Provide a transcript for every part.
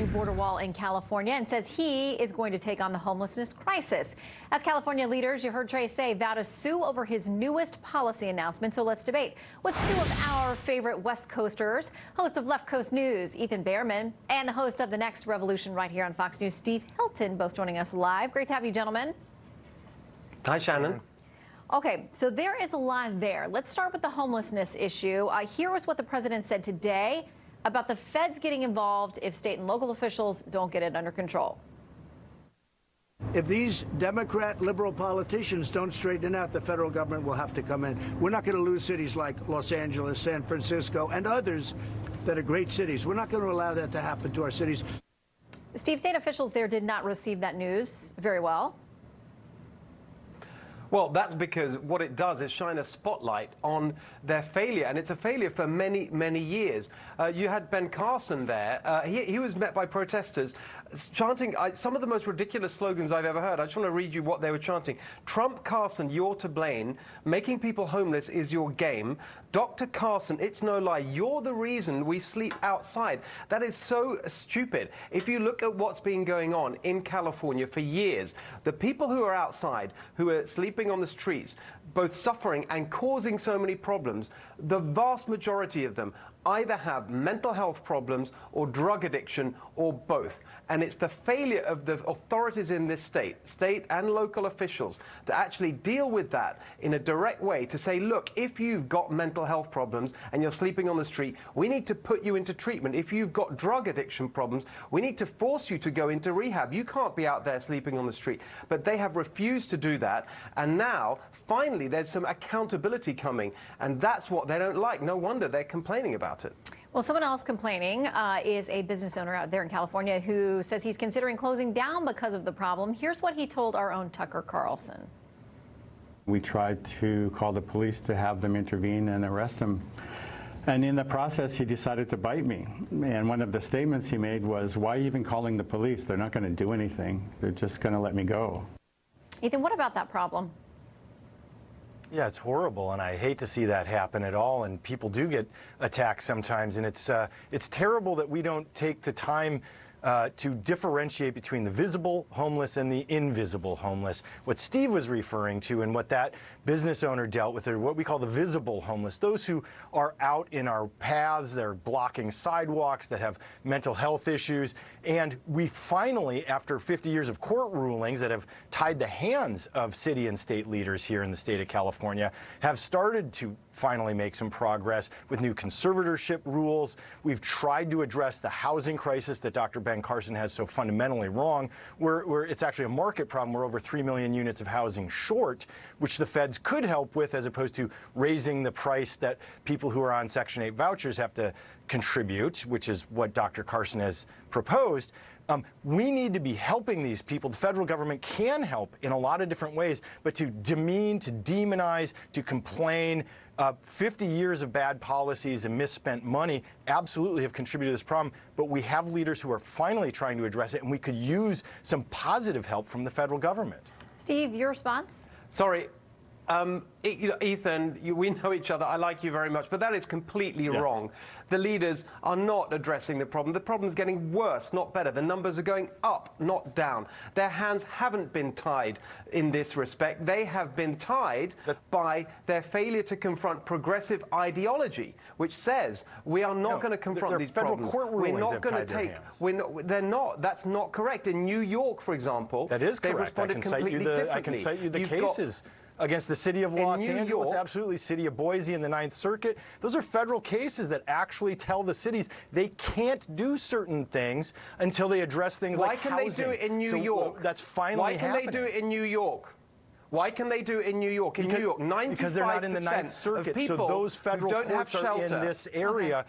border wall in California and says he is going to take on the homelessness crisis. As California leaders, you heard Trey say, vow to sue over his newest policy announcement. So let's debate with two of our favorite West Coasters, host of Left Coast News, Ethan Behrman, and the host of The Next Revolution right here on Fox News, Steve Hilton, both joining us live. Great to have you, gentlemen. Hi, Shannon. Okay, so there is a lot there. Let's start with the homelessness issue. Here was what the president said today about the feds getting involved if state and local officials don't get it under control. If these Democrat liberal politicians don't straighten it out, the federal government will have to come in. We're not going to lose cities like Los Angeles, San Francisco, and others that are great cities. We're not going to allow that to happen to our cities. Steve, state officials there did not receive that news very well. Well, that's because what it does is shine a spotlight on their failure, and it's a failure for many, many years. You had Ben Carson there. He was met by protesters chanting some of the most ridiculous slogans I've ever heard. I just want to read you what they were chanting. Trump Carson, you're to blame. Making people homeless is your game. Dr. Carson, it's no lie. You're the reason we sleep outside. That is so stupid. If you look at what's been going on in California for years, the people who are outside, who are sleeping on the streets, both suffering and causing so many problems, the vast majority of them either have mental health problems or drug addiction or both. And it's the failure of the authorities in this state and local officials to actually deal with that in a direct way, to say, look, if you've got mental health problems and you're sleeping on the street, we need to put you into treatment. If you've got drug addiction problems, we need to force you to go into rehab. You can't be out there sleeping on the street. But they have refused to do that. And now, finally, there's some accountability coming. And that's what they don't like. No wonder they're complaining about it. Well, someone else complaining is a business owner out there in California who says he's considering closing down because of the problem. Here's what he told our own Tucker Carlson. We tried to call the police to have them intervene and arrest him. And in the process, he decided to bite me. And one of the statements he made was, why even calling the police? They're not going to do anything. They're just going to let me go. Ethan, what about that problem? Yeah, it's horrible, and I hate to see that happen at all. And people do get attacked sometimes, and it's terrible that we don't take the time to differentiate between the visible homeless and the invisible homeless. What Steve was referring to and what that business owner dealt with are what we call the visible homeless, those who are out in our paths, they're blocking sidewalks, that have mental health issues. And we finally, after 50 years of court rulings that have tied the hands of city and state leaders here in the state of California, have started to finally make some progress with new conservatorship rules. We've tried to address the housing crisis that Dr. Ben Carson has so fundamentally wrong, where it's actually a market problem. We're over 3 million units of housing short, which the feds could help with, as opposed to raising the price that people who are on Section 8 vouchers have to contribute, which is what Dr. Carson has proposed. We need to be helping these people. The federal government can help in a lot of different ways, but to demean, to demonize, to complain, 50 years of bad policies and misspent money absolutely have contributed to this problem, but we have leaders who are finally trying to address it, and we could use some positive help from the federal government. Steve, your response? Sorry. Ethan, we know each other. I like you very much, but that is completely wrong. The leaders are not addressing the problem. The problem is getting worse, not better. The numbers are going up, not down. Their hands haven't been tied in this respect. They have been tied by their failure to confront progressive ideology, which says we are not going to confront these problems. We're not going to take. They're not. That's not correct. In New York, for example, that is correct. They've responded completely differently. I can cite you the cases. Against the city of Los Angeles, absolutely, city of Boise and the Ninth Circuit. Those are federal cases that actually tell the cities they can't do certain things until they address things like housing. Why can they do it in New York? That's finally happening. Why can they do it in New York? Why can they do it in New York? In New York, 95% because they're not in the Ninth Circuit, so those federal courts are in this area.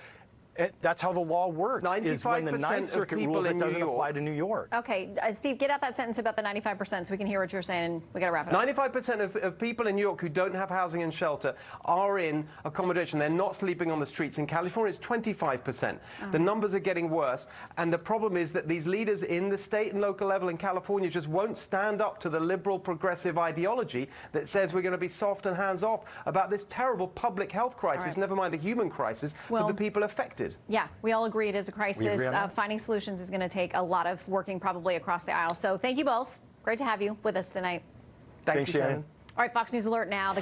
That's how the law works, is when the Ninth Circuit rules, it doesn't apply to New York. Okay, Steve, get out that sentence about the 95% so we can hear what you're saying, and we got to wrap it up. 95% of people in New York who don't have housing and shelter are in accommodation. They're not sleeping on the streets. In California, it's 25%. The numbers are getting worse, and the problem is that these leaders in the state and local level in California just won't stand up to the liberal progressive ideology that says we're going to be soft and hands-off about this terrible public health crisis, never mind the human crisis, for the people affected. elected. Yeah, we all agree it is a We crisis. agree on that? Finding solutions is going to take a lot of working probably across the aisle. So thank you both. Great to have you with us tonight. Thank Thanks, you, Shannon. Shannon. All right, Fox News Alert now.